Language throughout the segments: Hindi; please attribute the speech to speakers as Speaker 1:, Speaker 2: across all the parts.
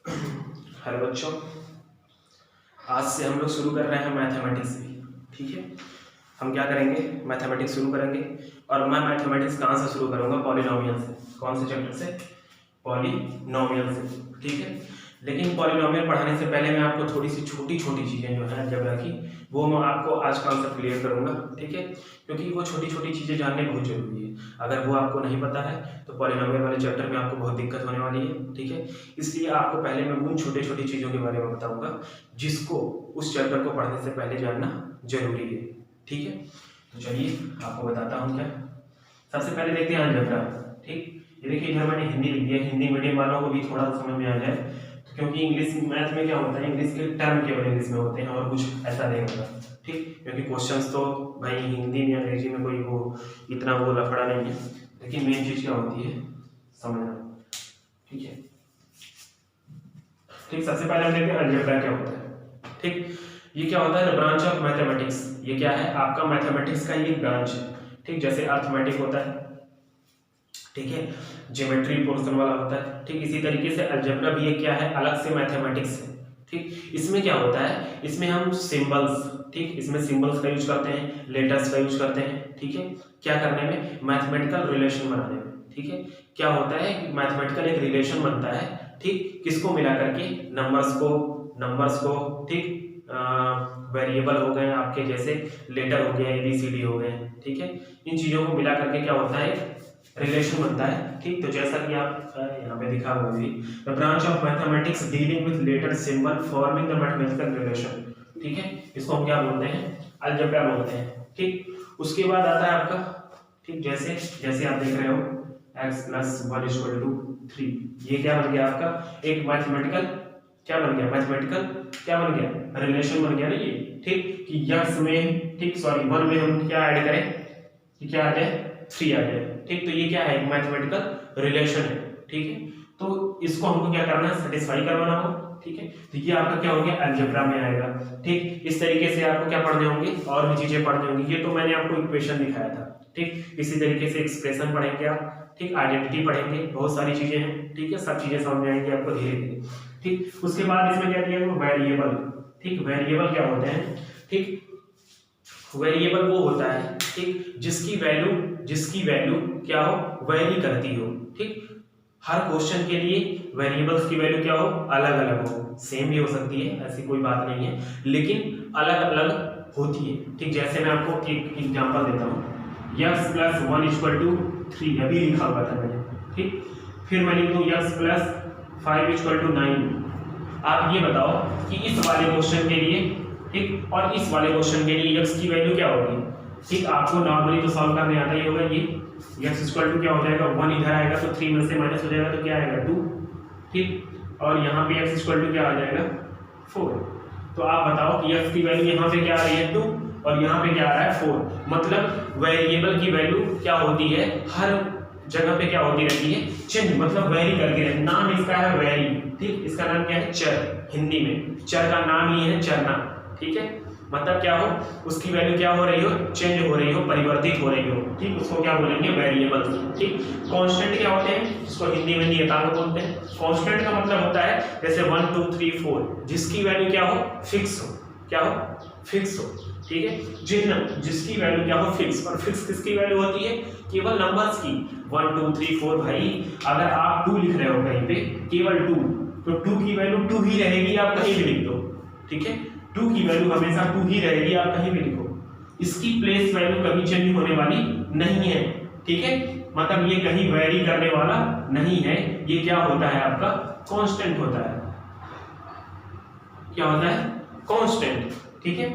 Speaker 1: हेलो बच्चों, आज से हम लोग शुरू कर रहे हैं मैथमेटिक्स भी। ठीक है, हम क्या करेंगे, मैथमेटिक्स शुरू करेंगे। और मैं मैथमेटिक्स कहाँ से शुरू करूँगा? पॉलिनोमियल से। कौन से चैप्टर से? पॉलिनोमियल से। ठीक है, लेकिन पॉलिनोमियल पढ़ाने से पहले मैं आपको थोड़ी सी छोटी छोटी चीज़ें जो है अलजेब्रा की, वो मैं आपको आज कॉन्सेप्ट क्लियर करूँगा। ठीक है, क्योंकि वो छोटी छोटी चीज़ें जानने बहुत जरूरी है। अगर वो आपको नहीं पता है तो पॉलिनोमियल वाले चैप्टर में आपको बहुत दिक्कत होने वाली है। ठीक है, इसलिए आपको पहले मैं उन छोटे छोटी चीज़ों के बारे में बताऊँगा जिसको उस चैप्टर को पढ़ने से पहले जानना जरूरी है। ठीक है, तो चलिए आपको बताता हूँ क्या। सबसे पहले देखते हैं अलजेब्रा। ठीक, ये देखिए इधर मैंने हिंदी लिख दिया, हिंदी मीडियम वालों को भी थोड़ा सा समझ में आ जाए, तो क्योंकि इंग्लिश मैथ में क्या होता है, इंग्लिश के टर्म केवल इंग्लिश में होते हैं और कुछ ऐसा नहीं होता। ठीक, क्योंकि क्वेश्चंस तो भाई हिंदी में अंग्रेजी में कोई वो इतना वो लफड़ा नहीं है, लेकिन मेन चीज क्या होती है समझना। ठीक है, ठीक, सबसे पहले हम देखते हैं अलजेब्रा क्या होता है। ठीक, ये क्या होता है? Branch of mathematics. ये क्या है? आपका मैथमेटिक्स का ये ब्रांच है। ठीक, जैसे अर्थमेटिक होता है, ठीक है, ज्योमेट्री पोर्शन वाला होता है। ठीक, इसी तरीके से अलजेब्रा भी एक क्या है, अलग से मैथमेटिक्स है। ठीक, इसमें क्या होता है, इसमें हम सिंबल्स, ठीक, इसमें सिंबल्स का यूज करते हैं, लेटर्स का यूज करते हैं। ठीक है, क्या करने में? मैथमेटिकल रिलेशन बनाने में। ठीक है, क्या होता है कि मैथमेटिकल एक रिलेशन बनता है। ठीक, किसको मिला करके? नंबर्स को। ठीक, वेरिएबल हो गए आपके, जैसे लेटर हो गया, ABCD हो गए। ठीक है, इन चीजों को मिला करके क्या होता है, रिलेशन बनता है। ठीक, तो जैसा कि आप यहाँ पे दिखा हुआ है, the branch of mathematics dealing with letter symbol forming the mathematical relation. ठीक है, इसको हम क्या बोलते हैं? अलजेब्रा बोलते हैं। ठीक, उसके बाद आता है आपका, ठीक, जैसे जैसे आप देख रहे हो x + 1 = 3, ये क्या बन गया आपका? एक मैथमेटिकल क्या बन गया? मैथमेटिकल क्या बन गया? रिलेशन बन गया ना ये। ठीक, कि x में, ठीक सॉरी 1 में हम क्या ऐड करें कि क्या आ जाए? 3 आ जाए। ठीक, तो ये क्या है? एक मैथमेटिकल रिलेशन है। ठीक है, तो इसको हमको क्या करना है? सेटिस्फाई करवाना हो। ठीक है, तो ये आपका क्या हो गया? अलजेब्रा में आएगा। ठीक, इस तरीके से आपको क्या पढ़ने होंगे, और भी चीजें पढ़नी होंगी। ये तो मैंने आपको इक्वेशन दिखाया था। ठीक, इसी तरीके से एक्सप्रेशन पढ़ेंगे आप। ठीक, आइडेंटिटी पढ़ेंगे, बहुत सारी चीजें हैं। ठीक है, सब चीजें समझ में आएंगी आपको धीरे धीरे। ठीक, उसके बाद इसमें क्या दिया? वेरिएबल। ठीक, वेरिएबल क्या होते हैं? ठीक, वेरिएबल वो होता है, ठीक, जिसकी वैल्यू क्या हो? वेरी करती हो। ठीक, हर क्वेश्चन के लिए वेरिएबल्स की वैल्यू क्या हो? अलग अलग हो। सेम भी हो सकती है, ऐसी कोई बात नहीं है, लेकिन अलग अलग होती है। ठीक, जैसे मैं आपको एक एग्जांपल देता हूँ, x + 1 = 3, अभी लिखा हुआ था मैंने। ठीक, फिर मैं लिख दूँ x + 5 = 9। आप ये बताओ कि इस वाले क्वेश्चन के लिए, ठीक, और इस वाले क्वेश्चन के लिए x की वैल्यू क्या होगी? ठीक, आपको नॉर्मली तो सॉल्व करने आता ही होगा। ये x = क्या हो जाएगा? 1 इधर आएगा तो 3 में से माइनस हो जाएगा तो क्या आएगा? 2। ठीक, और यहाँ पे x = क्या आ जाएगा? 4। तो आप बताओ कि x की वैल्यू यहाँ पे क्या आ रही है? 2, और यहाँ पे क्या आ रहा है? 4। मतलब वेरिएबल की वैल्यू क्या होती है? हर जगह पे क्या होती रहती है? चेंज, मतलब वेरी करती रहती है। नाम इसका है वेरी। ठीक, इसका नाम क्या है? चर। हिंदी में चर का नाम ही है चरना। ठीक है, मतलब क्या हो? उसकी वैल्यू क्या हो रही हो? चेंज हो रही हो, परिवर्तित हो रही हो। ठीक, उसको क्या बोलेंगे? वेरिएबल। ठीक, कांस्टेंट क्या होते हैं? इसको हिंदी में नियतांक बोलते हैं। कांस्टेंट का मतलब होता है जैसे 1 2 3 4, जिसकी वैल्यू क्या हो? फिक्स हो। क्या हो? फिक्स हो। ठीक है, जिसकी वैल्यू क्या हो? फिक्स। और फिक्स किसकी वैल्यू होती है? केवल नंबर्स की। 1 2 3 4 भाई, अगर आप 2 लिख रहे हो कहीं पे, केवल 2, तो 2 की वैल्यू 2 ही रहेगी, आप कहीं भी लिख दो। ठीक है, 2 की वैल्यू हमेशा 2 ही रहेगी, आप कहीं भी लिखो। इसकी प्लेस वैल्यू कभी चेंज होने वाली नहीं है। ठीक है, मतलब ये कहीं वेरी करने वाला नहीं है। ये क्या होता है? आपका कांस्टेंट होता है। क्या होता है? कांस्टेंट। ठीक है,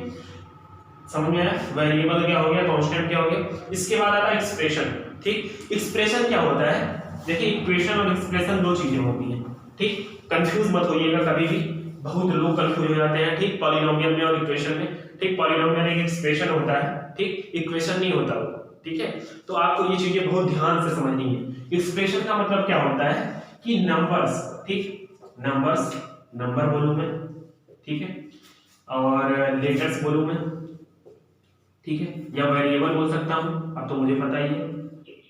Speaker 1: समझ में आया? वेरिएबल क्या हो गया, कांस्टेंट क्या हो गया। इसके बाद आता है एक्सप्रेशन। ठीक, एक्सप्रेशन क्या होता है? देखिए, इक्वेशन और एक्सप्रेशन दो चीजें होती हैं। ठीक, कंफ्यूज मत होइएगा कभी भी, बहुत लोग कंफ्यूज हो जाते हैं। ठीक, पॉलिनोमियल में और इक्वेशन में। ठीक, पॉलिनोमियल एक एक्सप्रेशन होता है, ठीक, इक्वेशन नहीं होता वो। ठीक है, तो आपको ये चीजें बहुत ध्यान से समझनी है। एक्सप्रेशन का मतलब क्या होता है कि नंबर्स, ठीक, नंबर बोलूं मैं, ठीक है, और लेटर्स बोलूं मैं, ठीक है, या वेरिएबल बोल सकता हूं, अब तो मुझे पता ही है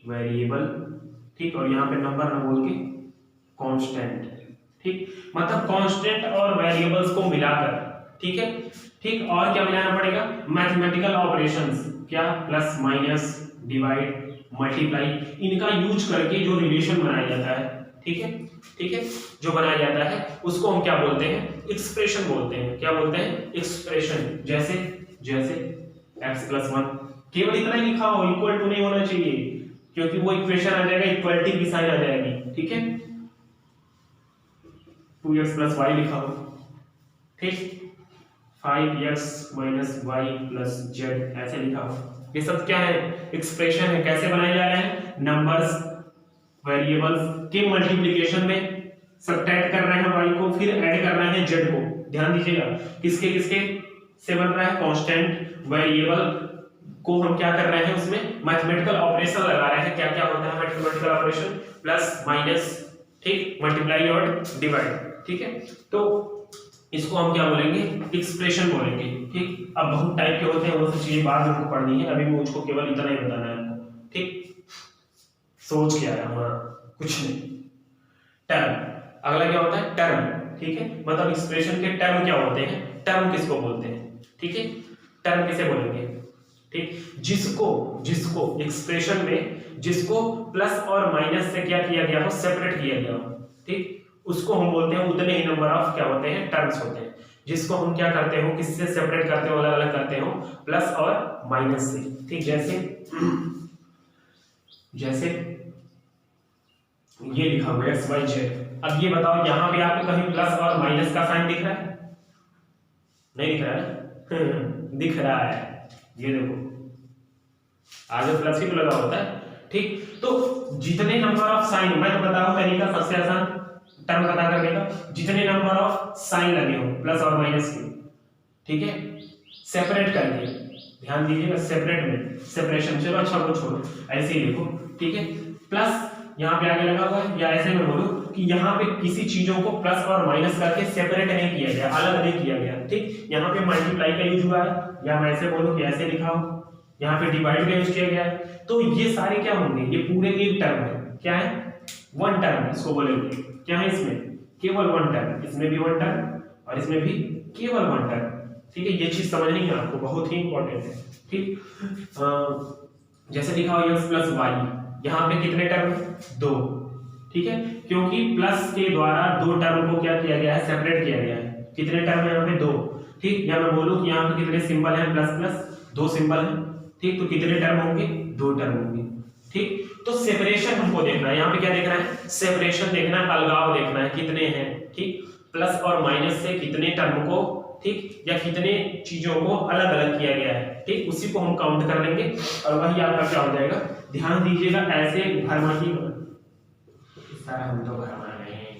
Speaker 1: वेरिएबल। ठीक, और यहाँ पे नंबर ना बोल के कांस्टेंट। ठीक, मतलब कांस्टेंट और वेरिएबल्स को मिलाकर, ठीक है। ठीक, और क्या मिलाना पड़ेगा, मैथमेटिकल ऑपरेशंस, क्या, प्लस माइनस डिवाइड मल्टीप्लाई, इनका यूज करके जो रिलेशन बनाया जाता है, ठीक है, ठीक है, जो बनाया जाता है उसको हम क्या बोलते हैं, एक्सप्रेशन बोलते हैं। क्या बोलते हैं, एक्सप्रेशन। जैसे जैसे x + 1, केवल इतना ही लिखा हो, इक्वल टू नहीं होना चाहिए, क्योंकि वो इक्वेशन आ जाएगा, इक्वलिटी की साइन आ जाएगी, ठीक है। 2x + y लिखा हो, ठीक, 5x - y + z ऐसे लिखा हो। ये सब क्या है, एक्सप्रेशन है। कैसे बनाए जा रहे हैं, नंबर्स वेरिएबल्स के मल्टीप्लिकेशन में सब्ट्रैक्ट कर रहे हैं y को, फिर ऐड कर रहे हैं z को। ध्यान दीजिएगा, किसके किसके से बन रहा है, कांस्टेंट वेरिएबल को हम क्या कर रहे हैं, उसमें मैथमेटिकल ऑपरेशन लगा रहे हैं। क्या क्या होता है मैथमेटिकल ऑपरेशन, प्लस माइनस, ठीक, मल्टीप्लाई और डिवाइड, ठीक है। तो इसको हम क्या बोलेंगे, एक्सप्रेशन बोलेंगे, ठीक। अब बहुत टाइप के होते हैं, वो सब चीजें बाद में हमको पढ़नी है, अभी मुझको केवल इतना ही बताना है आपको, ठीक। सोच क्या है हमारा, कुछ नहीं। टर्म, अगला क्या होता है, टर्म, ठीक है, मतलब एक्सप्रेशन के टर्म क्या होते हैं, टर्म किसको बोलते हैं, ठीक है। टर्म किसे बोलेंगे, ठीक, जिसको एक्सप्रेशन में जिसको प्लस और माइनस से क्या किया गया हो, सेपरेट किया गया हो, ठीक, उसको हम बोलते हैं, उतने ही नंबर ऑफ क्या होते हैं, टर्म्स होते हैं, जिसको हम क्या करते हो, किससे सेपरेट करते हो, अलग अलग करते हो, प्लस और माइनस से, ठीक। जैसे ये लिखा हुआ है x y z। अब ये बताओ, यहां पे आपको कहीं प्लस और माइनस का साइन दिख रहा है, नहीं दिख रहा है दिख रहा है, ये देखो आगे प्लस ही तो लगा होता है, ठीक। तो जितने नंबर ऑफ साइन, मैं तो बताऊं तरीका सबसे आसान टर्म पता करने का, जितने नंबर ऑफ साइन लगे हो प्लस और माइनस के, ठीक है, सेपरेट करके, ध्यान दीजिएगा, सेपरेट में सेपरेशन, चलो अच्छा को छोड़ो, ऐसे ही लिखो, ठीक है। प्लस यहाँ पे आगे लगा हुआ है, या ऐसे में बोलो कि यहाँ पे किसी चीजों को प्लस और माइनस करके सेपरेट नहीं किया गया, अलग नहीं किया गया, ठीक। यहाँ पे मल्टीप्लाई का यूज हुआ है, या मैं ऐसे बोलूं कि ऐसे लिखा हो, यहाँ पे डिवाइड का यूज किया गया है। तो ये सारे क्या होंगे, ये पूरे एक टर्म है, क्या है, वन टर्म इसको बोलेंगे। क्या है इसमें, केवल वन टर्म, इसमें भी वन टर्म और इसमें भी केवल वन टर्म, ठीक है। ये चीज समझनी है आपको, बहुत ही इंपॉर्टेंट है, ठीक। जैसे लिखा हो x + y, यहाँ पे कितने टर्म, दो, ठीक है, क्योंकि प्लस के द्वारा दो टर्म को क्या किया गया है, सेपरेट किया गया है। कितने टर्म है यहाँ पे, दो, ठीक। या मैं बोलूं कि यहाँ पे कितने सिंबल हैं, प्लस प्लस दो सिंबल हैं, ठीक। तो कितने टर्म होंगे, दो टर्म होंगे, ठीक। तो सेपरेशन हमको देखना है, यहाँ पे क्या देखना है, सेपरेशन देखना है, अलगाव देखना है, कितने हैं, ठीक। प्लस और माइनस से कितने टर्म को, ठीक, या कितने चीजों को अलग अलग किया गया है, ठीक, उसी को हम काउंट कर लेंगे और वही आपका क्या हो जाएगा। ध्यान दीजिएगा, ऐसे भरमा की सर हम तो भरमा नहीं,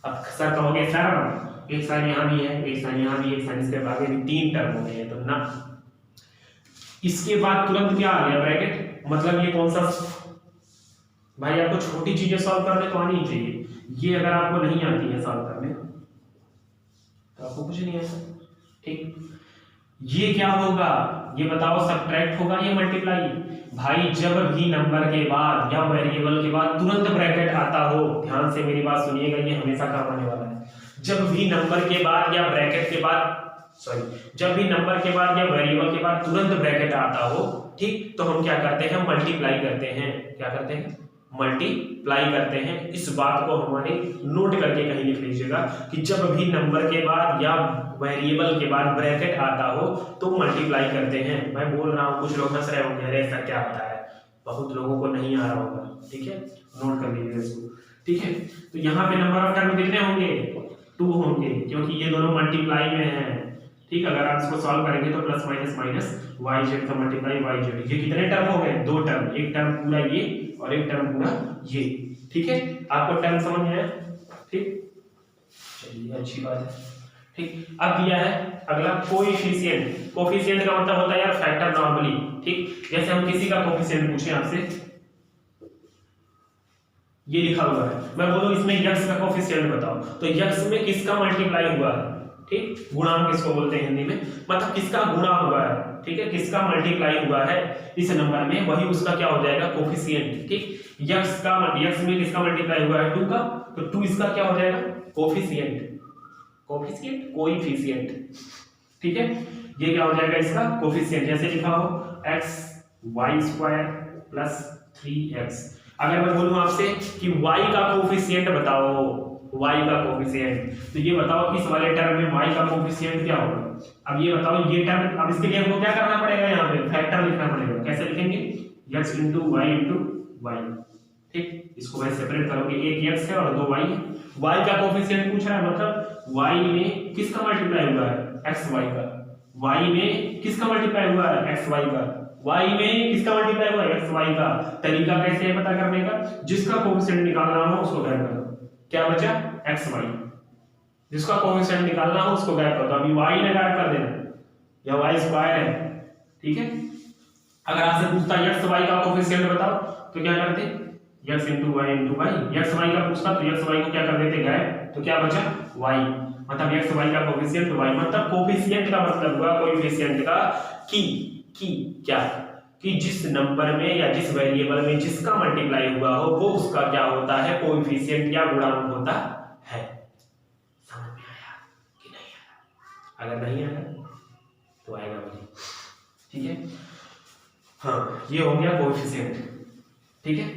Speaker 1: अब सर कहोगे सर एक साइन यहाँ भी है, एक साइन यहाँ भी, एक साइन इसके आगे भी, तीन टर्म हो गए हैं, तो ना इसके बाद तुरंत क्या आ गया, ब्रैकेट, मतलब ये कौन सा, भाई आपको छोटी चीजें सॉल्व करने तो आनी चाहिए, ये अगर आपको नहीं आती है सॉल्व करने तो आपको कुछ नहीं आता, ठीक। ये क्या होगा, ये बताओ, सब्ट्रैक्ट होगा या मल्टीप्लाई, भाई जब भी नंबर के बाद या वेरिएबल के बाद तुरंत ब्रैकेट आता हो, ध्यान से मेरी बात सुनिएगा, ये हमेशा काम आने वाला है। जब भी नंबर के बाद या ब्रैकेट के बाद, जब भी नंबर के बाद या वेरिएबल के बाद तुरंत ब्रैकेट आता हो, ठीक, तो हम क्या करते हैं, मल्टीप्लाई करते हैं। क्या करते हैं, मल्टीप्लाई करते हैं। इस बात को हमारे नोट करके कहीं लिख लीजिएगा कि जब भी नंबर के बाद या वेरिएबल के बाद ब्रैकेट आता हो तो मल्टीप्लाई करते हैं। मैं बोल रहा हूँ, कुछ लोग हंस रहे होंगे, अरे ऐसा क्या होता है, बहुत लोगों को नहीं आ रहा होगा, ठीक है, नोट कर लीजिए इसको, ठीक है। तो यहाँ पे नंबर ऑफ टर्म कितने होंगे, 2 होंगे, क्योंकि ये दोनों मल्टीप्लाई में हैं, ठीक। अगर आप इसको सॉल्व करेंगे तो plus minus minus y z का मल्टीप्लाई वाई जेड, ये कितने टर्म हो गए, 2 टर्म, एक टर्म पूरा ये और एक टर्म पूरा ये, ठीक है। आपको टर्म समझ में आया, ठीक, चलिए अच्छी बात है, ठीक। अब दिया है अगला कोएफिशिएंट। कोएफिशिएंट का मतलब होता है यार फैक्टर नॉर्मली, ठीक। जैसे हम किसी का कोएफिशिएंट पूछें आपसे, ये लिखा हुआ है, मैं बोलूं इसमें x का कोएफिशिएंट बताओ, तो x में किसका मल्टीप्लाई हुआ है, ठीक, गुणांक किसको बोलते हैं हिंदी में, मतलब किसका गुणा हुआ है, ठीक है, किसका मल्टीप्लाई हुआ है इस नंबर में, वही उसका क्या हो जाएगा, कोएफिशिएंट, ठीक। x में किसका मल्टीप्लाई हुआ है, 2 का, तो 2 इसका क्या हो जाएगा, कोफिशिएंट, कोफिशिएंट कोएफिशिएंट, ठीक है। ये क्या हो जाएगा इसका कोफिशिएंट, जैसे लिखा हो x y square plus 3x। अगर मैं बोलूं आपसे कि y का कोफिशिएंट बताओ, y का कोफिशिएंट, तो ये बताओ इस वाले टर्म में y का कोफिशिएंट क्या होगा। अब ये बताओ ये टर्म, अब इसके लिए हमको क्या करना पड़ेगा, यहाँ पे फैक्टर लिखना पड़ेगा। कैसे लिखेंगे, x इंटू y, ठीक। इसको मैं सेपरेट करोगे, एक x है और दो y है। y का कोफिशिएंट पूछ रहा है, मतलब y में किसका मल्टीप्लाई हुआ है, xy का। y में किसका मल्टीप्लाई हुआ है, xy का। y में किसका मल्टीप्लाई हुआ है, xy का। तरीका कैसे है पता करने का, जिसका कोफिशिएंट निकालना हो उसको गायब कर दो। क्या बचा, xy। जिसका कोफिशिएंट निकालना हो उसको गायब कर दो। अभी y ने गायब कर देना, या y स्क्वायर है, ठीक है। अगर आपसे पूछता xy का कोफिशिएंट बताओ तो क्या करते, x into y into y. X y का पूछता तो एक्स वाई को क्या कर देते गायब, तो क्या बचा y, मतलब एक्स वाई का कोफिशिएंट y। मतलब कोफिशिएंट का मतलब हुआ कोएफिशिएंट का कि क्या, कि जिस नंबर में या जिस वेरिएबल में जिसका मल्टीप्लाई हुआ हो वो उसका क्या होता है, कोएफिशिएंट या गुणांक होता है। समझ में आया कि नहीं आया? अगर नहीं आया तो आएगा मुझे, ठीक है। हाँ, ये हो गया कोएफिशिएंट, ठीक है।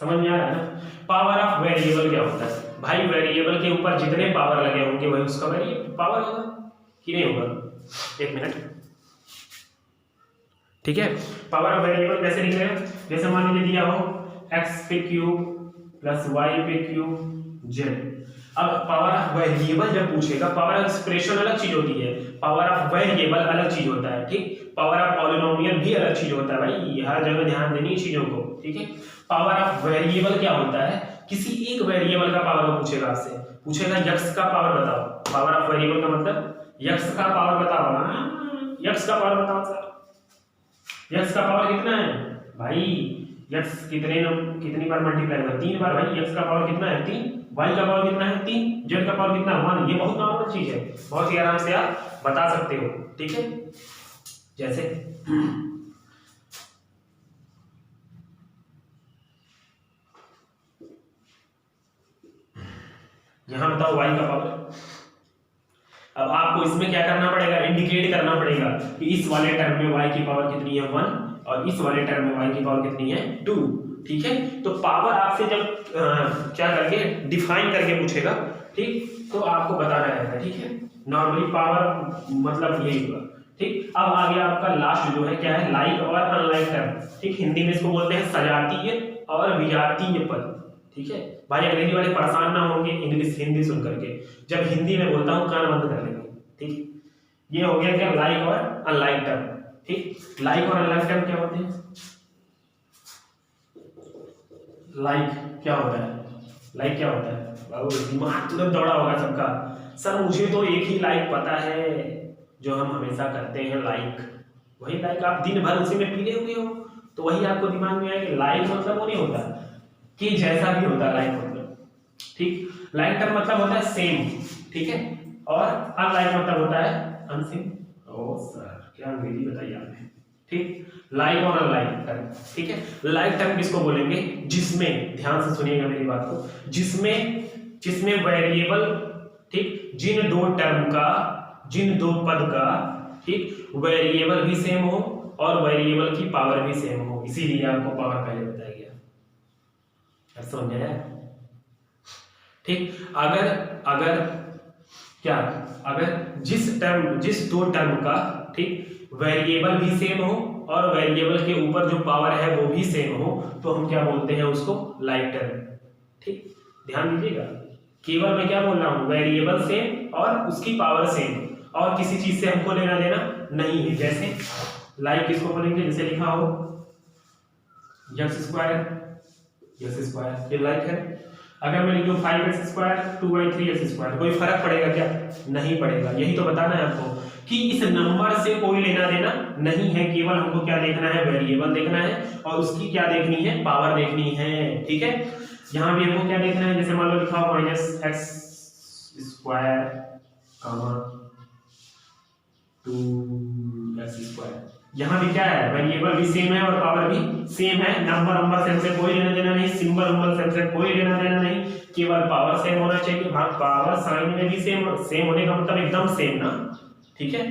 Speaker 1: समझ में आ रहा है ना। पावर ऑफ वेरिएबल क्या होता है भाई, वेरिएबल के ऊपर जितने पावर लगे होंगे वही उसका वेरिएबल पावर होगा कि नहीं होगा। एक मिनट, ठीक है। पावर ऑफ वेरिएबल कैसे लिख रहे हैं, जैसे मान लीजिए दिया हो x पे क्यूब प्लस y पे क्यूब z। अब पावर ऑफ वेरिएबल जब पूछेगा, पावर ऑफ एक्सप्रेशन अलग चीज होती है, पावर ऑफ वेरिएबल अलग चीज होता है, ठीक। पावर ऑफ पॉलिनोमियल भी अलग चीज होता है भाई, हर जगह ध्यान देनी है चीजों को, ठीक है। पावर ऑफ वेरिएबल क्या होता है, किसी एक वेरिएबल का पावर वो पूछेगा आपसे, पूछेगा x का पावर बताओ। पावर ऑफ वेरिएबल का मतलब x का पावर बताओ ना, x का पावर बताओ सर। x का पावर कितना है भाई, x कितनी बार मल्टीप्लाई हुआ, 3 बार भाई। x का पावर कितना है 3, y का पावर कितना है 3, z का पावर कितना है 1। ये बहुत नॉर्मल चीज है, बहुत ही आराम से आप बता सकते हो, ठीक है। जैसे यहां बताओ y का पावर। अब आपको इसमें क्या करना पड़ेगा, इंडिकेट करना पड़ेगा कि इस वाले टर्म में y की पावर कितनी है 1 और इस वाले टर्म में y की पावर कितनी है 2, ठीक है। तो पावर आपसे जब क्या करके डिफाइन करके पूछेगा, ठीक, तो आपको बताना रहेगा, ठीक है। नॉर्मली पावर मतलब यही होगा, ठीक। अब आ गया आपका लास्ट जो है, क्या है, लाइक और अनलाइक टर्म, ठीक। हिंदी में इसको बोलते हैं सजातीय और विजातीय पद, ठीक है। भाई अंग्रेजी वाले परेशान ना होंगे इंग्लिश हिंदी सुन करके, जब हिंदी में बोलता हूँ कान बंद कर लेंगे, ठीक। ये हो गया क्या, लाइक और अनलाइक टर्म, ठीक। लाइक और अनलाइक टर्म क्या होते हैं, लाइक क्या होता है, लाइक क्या होता है, दिमाग तुरंत दौड़ा होगा सबका। सर मुझे तो एक ही लाइक पता है जो हम हमेशा करते हैं, लाइक। वही लाइक, आप दिन भर उसी में पीले हुए हो तो वही आपको दिमाग में आएगा। लाइक मतलब वो नहीं होता कि जैसा भी होता है, लाइक मतलब, ठीक। लाइक टर्म मतलब होता है सेम, ठीक है। और अनलाइक मतलब होता है अनसेम। ओ सर क्या अंग्रेजी बताई आपने, ठीक। लाइक और अनलाइक टर्म, ठीक है। लाइक टर्म किसको बोलेंगे, जिसमें, ध्यान से सुनिएगा मेरी बात को, जिसमें वेरिएबल, ठीक, जिन दो टर्म का, जिन दो पद का, ठीक, वेरिएबल भी सेम हो और वेरिएबल की पावर भी सेम हो, इसीलिए आपको पावर पहले बताया गया, समझ आया, ठीक। अगर क्या, अगर जिस दो टर्म का, ठीक, वेरिएबल भी सेम हो और वेरिएबल के ऊपर जो पावर है वो भी सेम हो, तो हम क्या बोलते हैं उसको, लाइक टर्म, ठीक। ध्यान दीजिएगा, केवल मैं क्या बोल रहा हूं, वेरिएबल सेम और उसकी पावर सेम, और किसी चीज से हमको लेना देना नहीं है। जैसे लाइक किसको बोलेंगे, जैसे लिखा हो x स्क्वायर, ये लाइक है। अगर मैं लिख दूं 5x स्क्वायर 2y3x स्क्वायर, कोई फर्क पड़ेगा क्या, नहीं पड़ेगा। यही तो बताना है आपको कि इस नंबर से कोई लेना देना नहीं है, केवल हमको क्या देखना है, वेरिएबल देखना है और उसकी क्या देखनी है, पावर देखनी है, ठीक है। यहाँ भी हमको क्या देखना है, जैसे मान लो लिखा हो -x स्क्वायर 2x स्क्वायर, यहाँ भी क्या है, वेरिएबल भी सेम है और पावर भी सेम है। नंबर सेम से कोई लेना देना नहीं, सिंबल सेम से कोई लेना देना नहीं, केवल पावर सेम होना चाहिए। हाँ, पावर साइन में भी सेम होने का मतलब एकदम सेम ना, ठीक है।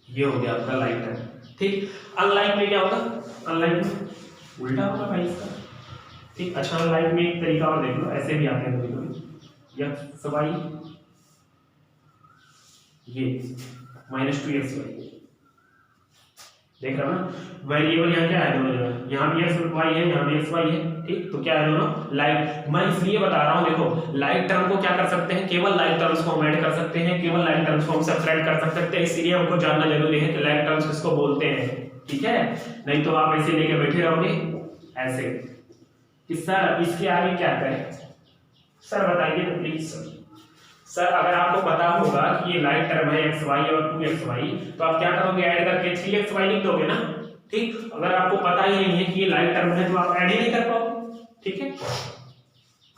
Speaker 1: ये हो गया आपका लाइक टर्म, ठीक। अनलाइक में क्या होगा, अनलाइक में उल्टा होगा भाई इसका, ठीक। अच्छा, अनलाइक में एक तरीका और देख लो, ऐसे भी आते हैं कभी-कभी, एक्स वाई ये -2xy, देख रहे हो ना। वेरिएबल यहाँ क्या है, दोनों जगह, यहाँ भी एक्स वाई है, यहाँ भी एक्स वाई है, ठीक। तो क्या है दोनों लाइक। मैं इसलिए बता रहा हूँ, देखो लाइक टर्म को क्या कर सकते हैं, केवल लाइक टर्म्स को हम ऐड कर सकते हैं, केवल लाइक टर्म्स को हम सब्ट्रैक्ट कर सकते हैं। इसलिए हमको जानना जरूरी है कि लाइक टर्म्स किसको बोलते हैं, ठीक है। नहीं तो आप ऐसे लेके बैठे रहोगे ऐसे कि सर इसके आगे क्या करें, सर बताइए ना प्लीज सर। अगर आपको पता होगा कि ये लाइक टर्म है एक्स वाई और 2xy, तो आप क्या करोगे, ऐड करके 3xy लिख दोगे ना, ठीक। अगर आपको पता ही नहीं है कि ये लाइक टर्म है तो आप ऐड ही नहीं कर पाओगे, ठीक है।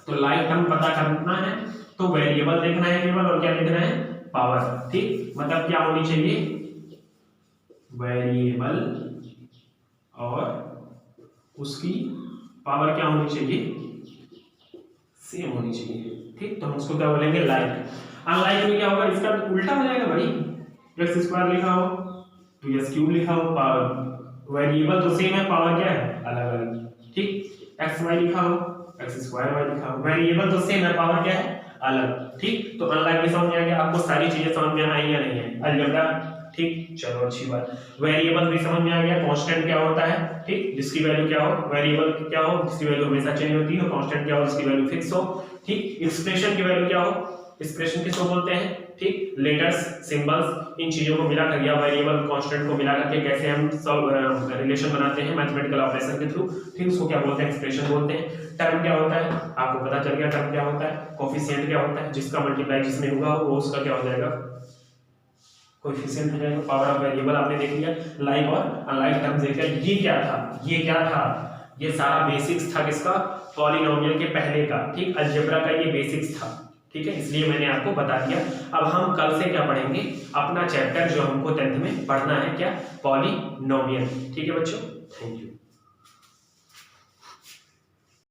Speaker 1: तो लाइक टर्म पता करना है तो वेरिएबल देखना है केवल, और क्या देखना है, पावर, ठीक। मतलब क्या होनी चाहिए, वेरिएबल और उसकी पावर क्या होनी चाहिए, सेम होनी चाहिए, ठीक। तो हम उसको क्या बोलेंगे, लाइक। अनलाइक में क्या होगा, इसका उल्टा हो जाएगा भाई, x² लिखा हो 2s³ लिखा हो, पावर वेरिएबल तो सेम है, पावर क्या है अलग अलग, ठीक। xy लिखा हो x² लिखा हो, वेरिएबल तो सेम है, पावर क्या है अलग, ठीक। तो अनलाइक में समझ में आ गया आपको, सारी चीजें समझ में आई या नहीं है, अलजेब्रा, ठीक। चलो अच्छी बात। वेरिएबल भी समझ में आ गया, कांस्टेंट क्या होता है, ठीक। जिसकी वैल्यू क्या हो, वेरिएबल क्या हो जिसकी वैल्यू हमेशा चेंज होती है, कांस्टेंट क्या हो जिसकी वैल्यू फिक्स हो, ठीक। एक्सप्रेशन की वैल्यू क्या हो, एक्सप्रेशन किसको बोलते हैं, ठीक। लेटर्स, सिंबल्स, इन चीजों को मिला कर या वेरिएबल कांस्टेंट को मिला करके कैसे हम सब रिलेशन बनाते हैं मैथमेटिकल ऑपरेशन के थ्रू, ठीक। उसको क्या बोलते हैं, एक्सप्रेशन बोलते हैं। टर्म क्या होता है, आपको पता चल गया टर्म क्या होता है। कोफिशिएंट क्या होता है, जिसका मल्टीप्लाई जिसमें हुआ वो उसका क्या हो जाएगा, कोएफिशिएंट हो जाएगा। पावर ऑफ वेरिएबल आपने देख लिया, लाइक और अनलाइक टर्म्स देख लिया। ये क्या था, ये क्या था, ये सारा बेसिक्स था किसका, पॉलिनोमियल के पहले का, ठीक। अलजेब्रा का ये बेसिक्स था, ठीक है। इसलिए मैंने आपको बता दिया। अब हम कल से क्या पढ़ेंगे, अपना चैप्टर जो हमको 10th में पढ़ना है, क्या, पॉलिनोमियल, ठीक है बच्चों। Thank you.